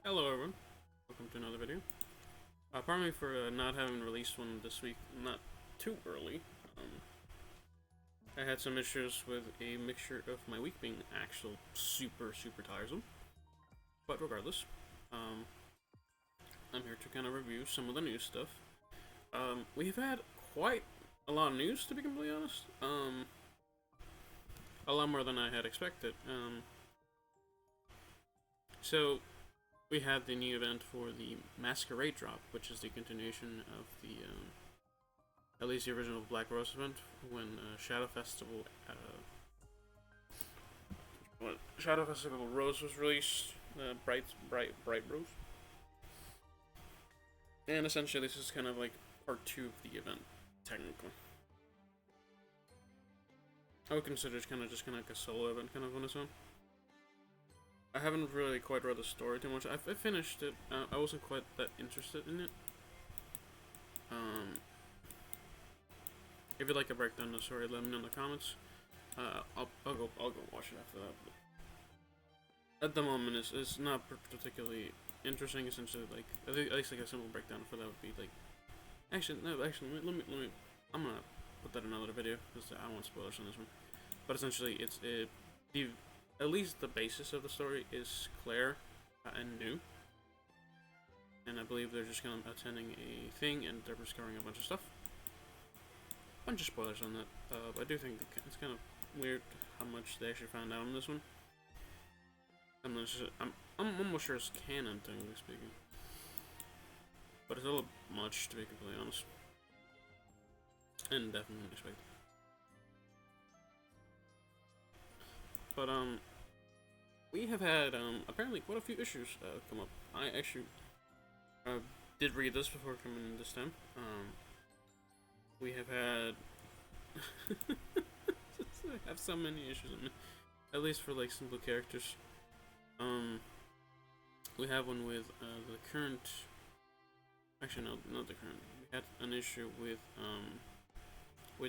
Hello everyone, welcome to another video. Pardon me for not having released one this week, not too early. I had some issues with a mixture of my week being actual super tiresome. But regardless, I'm here to kind of review some of the new stuff. We have had quite a lot of news, to be completely honest. A lot more than I had expected. So we had the new event for the Masquerade drop, which is the continuation of the, at least the original Black Rose event, when Shadow Festival Rose was released, Bright Rose. And essentially this is kind of like part 2 of the event, technically. I would consider it kind of like a solo event kind of on its own. I haven't really quite read the story too much. I finished it. I wasn't quite that interested in it. If you'd like a breakdown of the story, let me know in the comments. I'll go watch it after that. But at the moment, it's not particularly interesting. Essentially, like at least like a simple breakdown for that would be like. Actually, no. Actually, let me. I'm gonna put that in another video because I don't want spoilers on this one. But essentially, it's at least the basis of the story is clear and new. And I believe they're just kind of attending a thing and they're discovering a bunch of stuff. Bunch of spoilers on that, but I do think it's kind of weird how much they actually found out on this one. I'm almost sure it's canon, technically speaking. But it's a little much, to be completely honest. And definitely unexpected. But, we have had, apparently quite a few issues, come up. I actually, did read this before coming in this time. We have had, I have so many issues, at least for, like, simple characters. We have one with, the current, actually, no, not the current. We had an issue with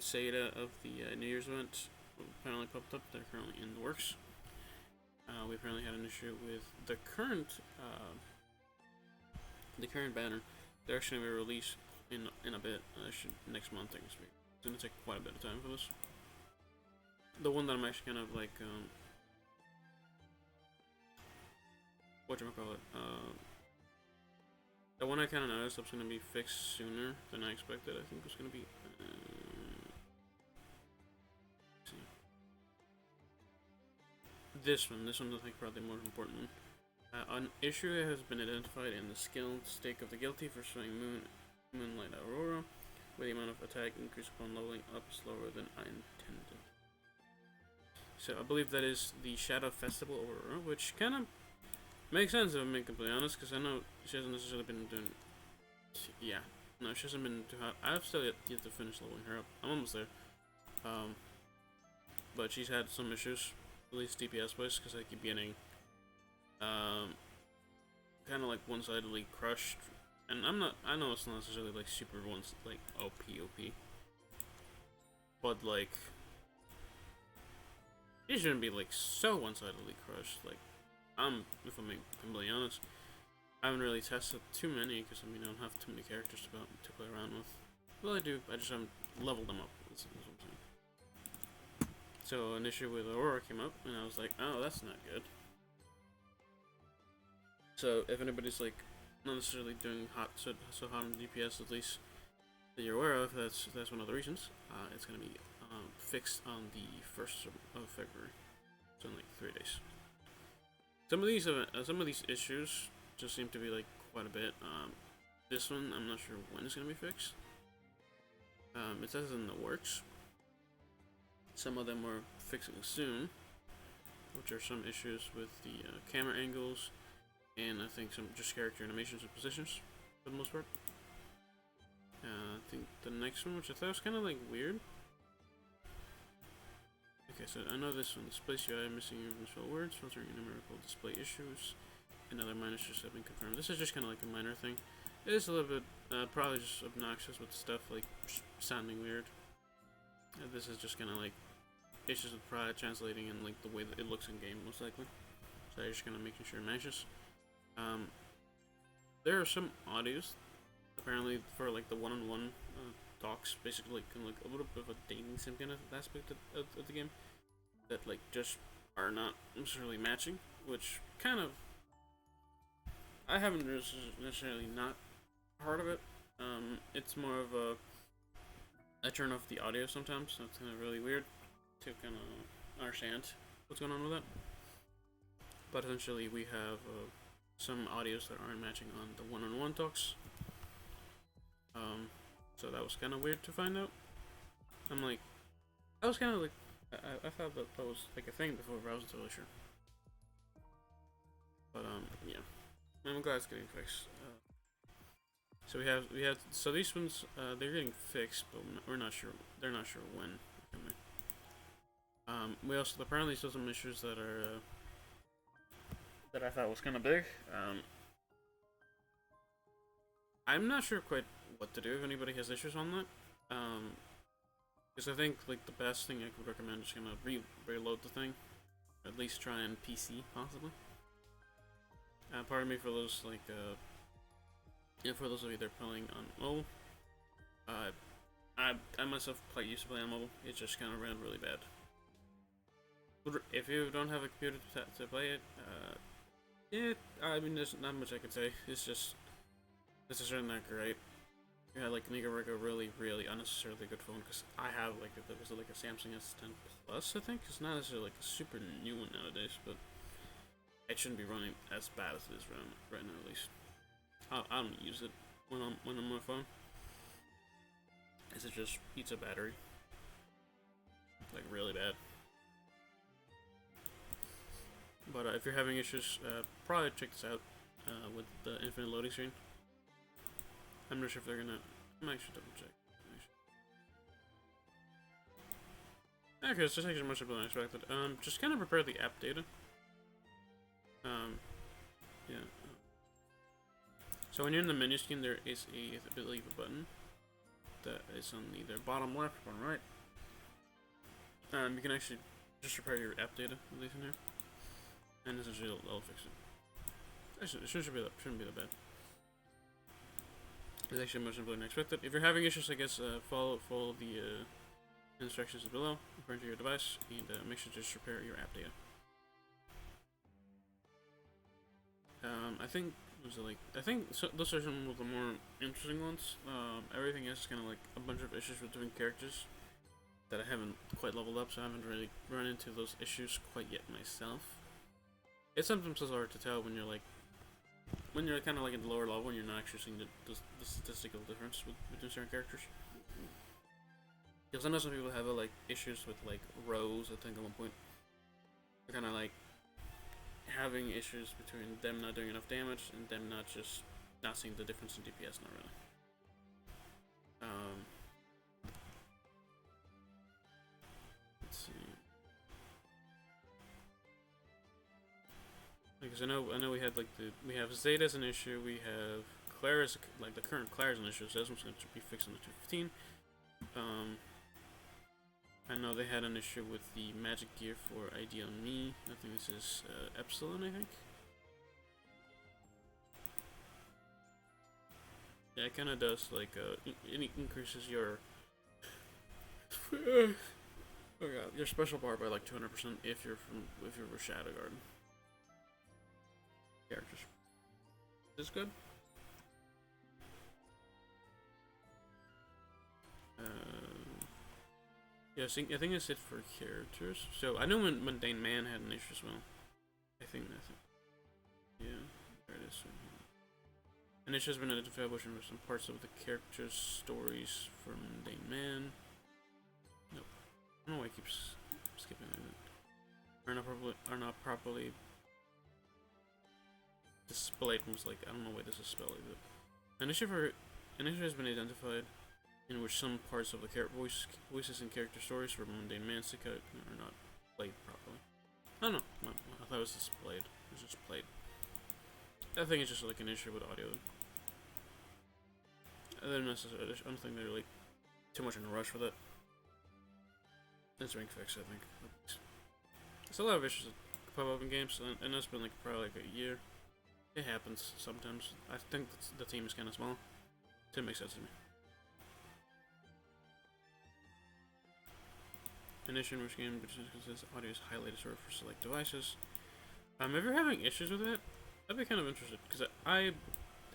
Seda of the, New Year's event. Apparently popped up. They're currently in the works. We apparently had an issue with the current banner. They're actually going to be released in a bit. Next month, I guess. It's going to take quite a bit of time for this. The one that I'm actually kind of like whatchamacallit, the one I kind of noticed was going to be fixed sooner than I expected. I think it was going to be. This one I think probably the most important one. An issue has been identified in the skill stake of the guilty for swinging Moonlight Aurora, where the amount of attack increase upon leveling up slower than I intended. So I believe that is the Shadow Festival Aurora, which kind of makes sense if I'm being completely honest, because I know she hasn't necessarily been doing. Yeah, no, she hasn't been too hot. I've still yet to finish leveling her up. I'm almost there. But she's had some issues. At least DPS wise, because I keep getting kind of like one-sidedly crushed, and I know it's not necessarily like super like OP, but like it shouldn't be like so one-sidedly crushed. Like if I'm being completely honest, I haven't really tested too many because I mean I don't have too many characters to play around with. Well, I do. I just haven't leveled them up. That's what I'm saying. So an issue with Aurora came up, and I was like, oh, that's not good. So if anybody's like not necessarily doing so hot on DPS, at least that you're aware of, that's one of the reasons. It's gonna be fixed on the 1st of February, so in like 3 days. Some of these issues just seem to be like quite a bit. This one, I'm not sure when it's gonna be fixed. It says in the works. Some of them we're fixing soon, which are some issues with the camera angles, and I think some just character animations and positions, for the most part. I think the next one, which I thought was kind of like weird. Okay, so I know this one, displays UI, missing useful words, filtering numerical display issues, and other minor issues have been confirmed. This is just kind of like a minor thing. It is a little bit, probably just obnoxious with stuff like sounding weird. This is just kind of like issues with product translating and like the way that it looks in game, most likely. So I'm just kind of making sure it matches. there are some audios apparently for like the one-on-one talks, basically kind of like a little bit of a dating sim kind of aspect of the game that like just are not necessarily matching, which kind of I haven't necessarily not heard of it. It's more of a I turn off the audio sometimes, so it's kind of really weird to kind of understand what's going on with that. But essentially, we have some audios that aren't matching on the one-on-one talks. So that was kind of weird to find out. I'm like, I was kind of like, I thought that was like a thing before, but I wasn't totally sure. But yeah, I'm glad it's getting fixed. So we had so these ones they're getting fixed, but we're not sure. They're not sure when. We also apparently still some issues that are that I thought was kind of big. I'm not sure quite what to do if anybody has issues on that. Because I think like the best thing I could recommend is gonna reload the thing, or at least try on PC possibly. Pardon me for those like yeah, for those of you that are playing on mobile. I myself used to play on mobile. It just kind of ran really bad. If you don't have a computer to play it, yeah, I mean there's not much I can say. It's just this is really not great. You had like make a really unnecessarily good phone because I have like there was like a Samsung S10 Plus, I think. It's not necessarily like a super new one nowadays, but it shouldn't be running as bad as it is right now at least. I don't use it when I'm on my phone. It just eats a battery, like really bad. But if you're having issues, probably check this out with the infinite loading screen. I'm not sure if they're gonna. I might should double check. Okay, it's just actually much better than I expected. Just kind of prepare the app data. Yeah. So when you're in the menu screen, there is I believe a button that is on either bottom left or right. You can actually just prepare your app data, at least in here, and essentially it'll fix it. Actually, it shouldn't be that bad. It's actually much simpler than expected. If you're having issues, I guess follow the instructions below according to your device, and make sure to just repair your app data. I think those are some of the more interesting ones. Everything else is kind of like a bunch of issues with different characters that I haven't quite leveled up, so I haven't really run into those issues quite yet myself. It's sometimes so hard to tell when you're kind of like in the lower level and you're not actually seeing the statistical difference between certain characters. Because I know some people have like issues with like rows. I think at one point they're kind of like having issues between them not doing enough damage and them not seeing the difference in DPS. Not really. Let's see. Because I know we had like we have Zeta as an issue. We have Claire as like the current Claire as an issue. So this one's going to be fixed in the 215. I know they had an issue with the magic gear for ID on me. I think this is Epsilon, I think. Yeah, it kind of does like it increases your oh god, your special bar by like 200% if you're Shadow Garden characters. Is this good? Yeah, I think that's it for characters. So I know Mundane Man had an issue as well. I think that's it. Yeah, there it is. And it's just been identified with some parts of the characters' stories for Mundane Man. Nope. I don't know why I keep skipping it. Are not properly displayed. Almost like I don't know why this is spelled like that. An issue has been identified in which some parts of the voices and character stories for Mundane Man stick out are not played properly. I don't know. I thought it was displayed. It was just played. I think it's just like an issue with audio. I don't think they're like too much in a rush with it. It's being fixed, I think. There's a lot of issues that pop up in games, and that's been like probably like a year. It happens sometimes. I think the team is kind of small. Didn't make sense to me. An issue in which game because this audio is highlighted sort of for select devices. If you're having issues with that, I'd be kind of interested because I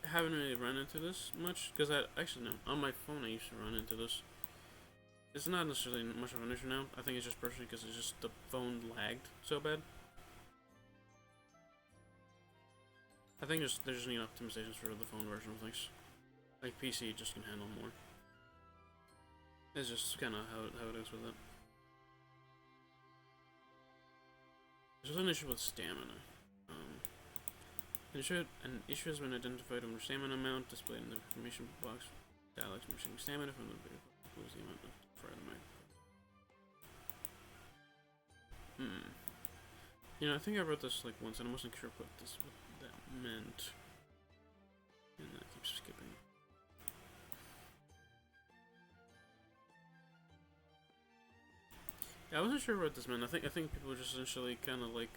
haven't really run into this much. Because I actually no, on my phone I used to run into this. It's not necessarily much of an issue now. I think it's just personally because it's just the phone lagged so bad. I think there's just need optimizations for the phone version of things. Like PC just can handle more. It's just kind of how it is with it. There's an issue with stamina. An issue has been identified under stamina amount displayed in the information box. Dialects missing stamina from the video. Lose the amount of further mic. You know, I think I wrote this like once and I wasn't sure what that meant. And that keeps skipping. Yeah, I wasn't sure what this meant. I think people were just essentially kind of like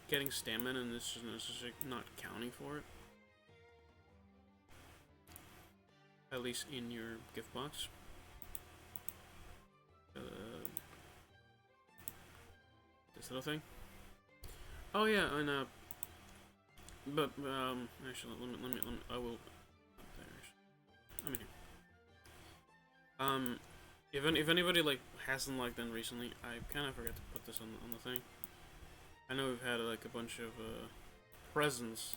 getting stamina and this is just not counting for it. At least in your gift box. This little thing. Oh yeah, and but actually let me I will. I'm in here. If anybody like hasn't logged in recently, I kind of forgot to put this on the thing. I know we've had like a bunch of presence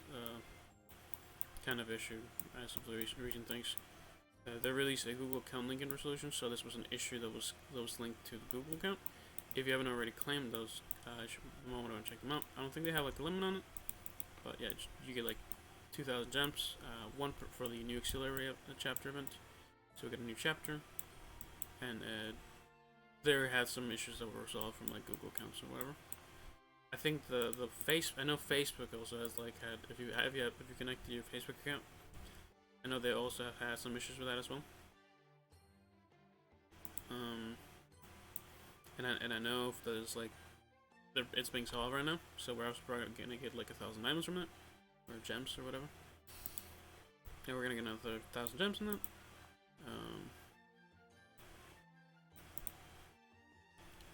kind of issue as of the recent things. They released a Google account link in resolution, so this was an issue that was linked to the Google account. If you haven't already claimed those, you should moment and check them out. I don't think they have like a limit on it, but yeah, you get like 2,000 gems, one for the new auxiliary chapter event. So we get a new chapter, and there had some issues that were resolved from like Google accounts or whatever. I think I know Facebook also has like had if you connect to your Facebook account, I know they also have had some issues with that as well. And I know if there's like it's being solved right now, so we're also probably gonna get like 1,000 diamonds from that, or gems or whatever. And we're gonna get another 1,000 gems from that.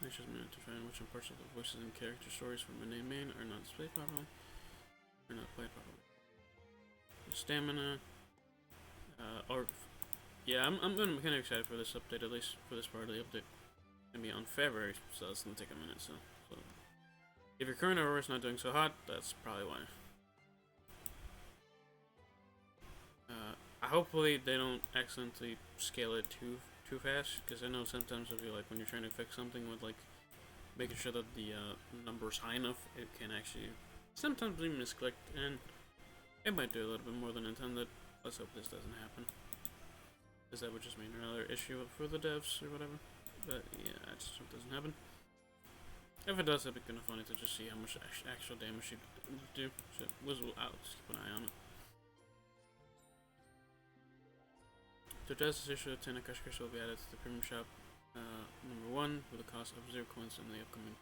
I just meant to find which parts of the voices and character stories from the main are not displayed properly, or not played properly. The stamina, yeah, I'm kind of excited for this update, at least for this part of the update. It's gonna be on February, so it's gonna take a minute. So if your current Aurora is not doing so hot, that's probably why. Hopefully they don't accidentally scale it too fast, because I know sometimes if you like when you're trying to fix something with like making sure that the number is high enough, it can actually sometimes be misclicked, and it might do a little bit more than intended. Let's hope this doesn't happen, because that would just mean another issue for the devs or whatever. But yeah, I just hope it doesn't happen. If it does, it'd be kind of funny to just see how much actual damage you do. So I'll just keep an eye on it. To address this issue, 10 Gacha crystals will be added to the premium shop number 1 with a cost of 0 coins in the upcoming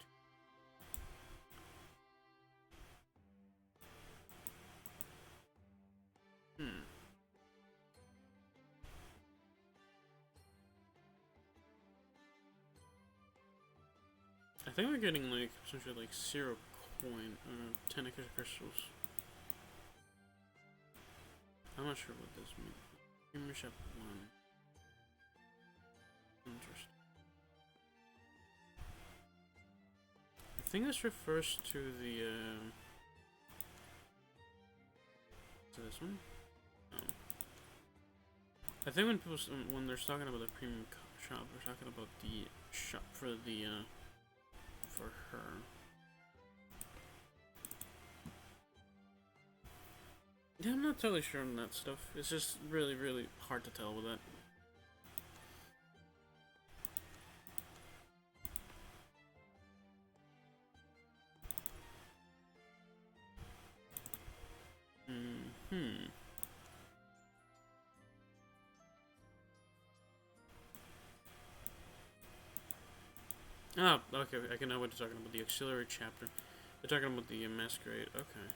2. I think we're getting like essentially like 0 coin 10 Gacha crystals. I'm not sure what this means. Premium shop 1. Interesting. I think this refers to the to this one. I think when they're talking about the premium shop, they're talking about the shop for the for her. Yeah, I'm not totally sure on that stuff. It's just really hard to tell with that. Oh, okay, I can know what they're talking about. The auxiliary chapter. They're talking about the masquerade. Okay.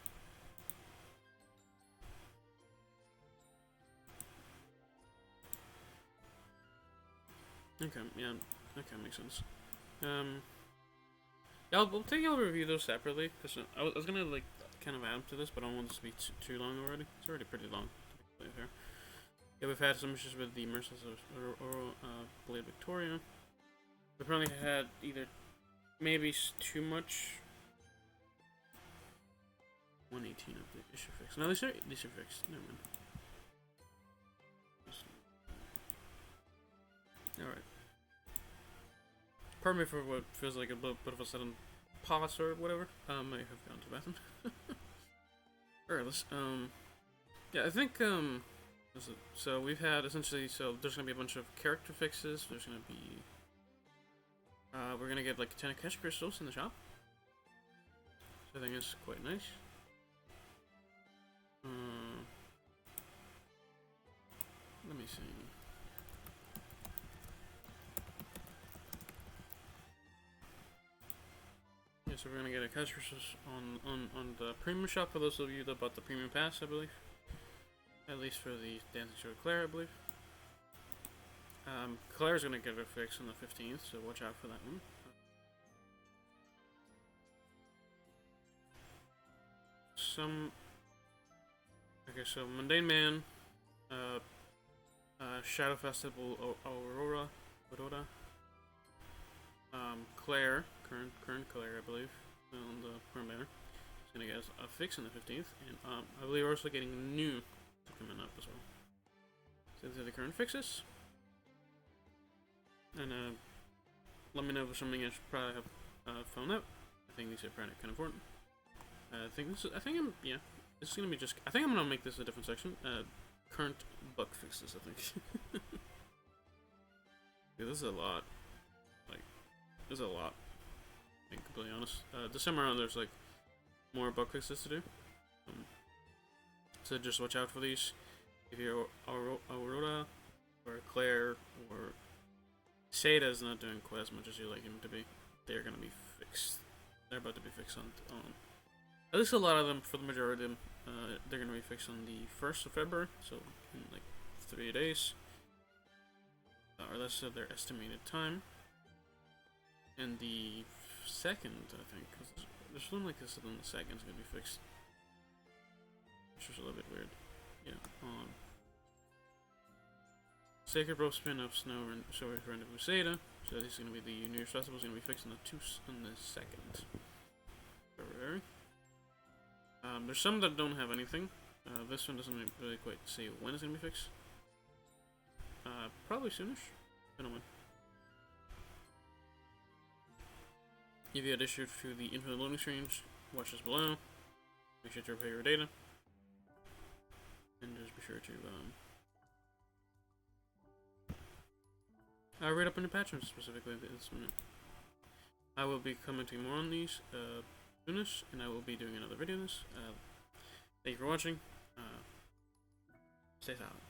Okay, yeah, okay, makes sense. Yeah, I'll review those separately, because I was gonna, like, kind of add to this, but I don't want this to be too long already. It's already pretty long, to be fair. Yeah, we've had some issues with the Merciless Aurora, Blade Victoria. We probably had either maybe too much. 118 of the issue fixed. No, these are fixed. Never mind. Alright. Pardon me for what feels like a bit of a sudden pause or whatever. I have gone to the bathroom. Regardless, yeah, I think, so we've had essentially, so there's gonna be a bunch of character fixes. There's gonna be, we're gonna get like 10 cash crystals in the shop. So I think it's quite nice. Let me see. Yeah, so we're gonna get a cash crystals on the premium shop for those of you that bought the premium pass, I believe. At least for the Dancing Show with Claire, I believe. Claire's gonna get a fix on the 15th, so watch out for that one. Okay, so Mundane Man, Shadow Festival, Aurora, Claire, current Claire, I believe, on the premiere. She's gonna get a fix on the 15th, and I believe we're also getting new coming up as well. So these are the current fixes, and let me know if something I should probably have found out. I think these are kind of important. This is gonna be just. I think I'm gonna make this a different section. Current bug fixes, I think. Yeah, this is a lot. Like, there's a lot. Being completely honest. This time around, there's like more bug fixes to do. So just watch out for these. If you're Aurora or Claire or Sada's not doing quite as much as you like him to be, they're gonna be fixed. They're about to be fixed on at least a lot of them, for the majority of them, they're gonna be fixed on the 1st of February, so in like 3 days. Or that's their estimated time. And the 2nd, I think, because there's something like this on the 2nd is gonna be fixed. Which is a little bit weird. Yeah. Sacred Rope Spin of Snow and Surrender of Usada. So this is gonna be the New Year's Festival is gonna be fixed on the 2nd February. There's some that don't have anything. This one doesn't really quite say when it's gonna be fixed. Probably soonish. I don't know when. If you had issues to the infinite loading screens, watch this below. Make sure to repair your data. And just be sure to read up on the patch notes specifically this minute. I will be commenting more on these soonish, and I will be doing another video on this. Thank you for watching. Stay silent.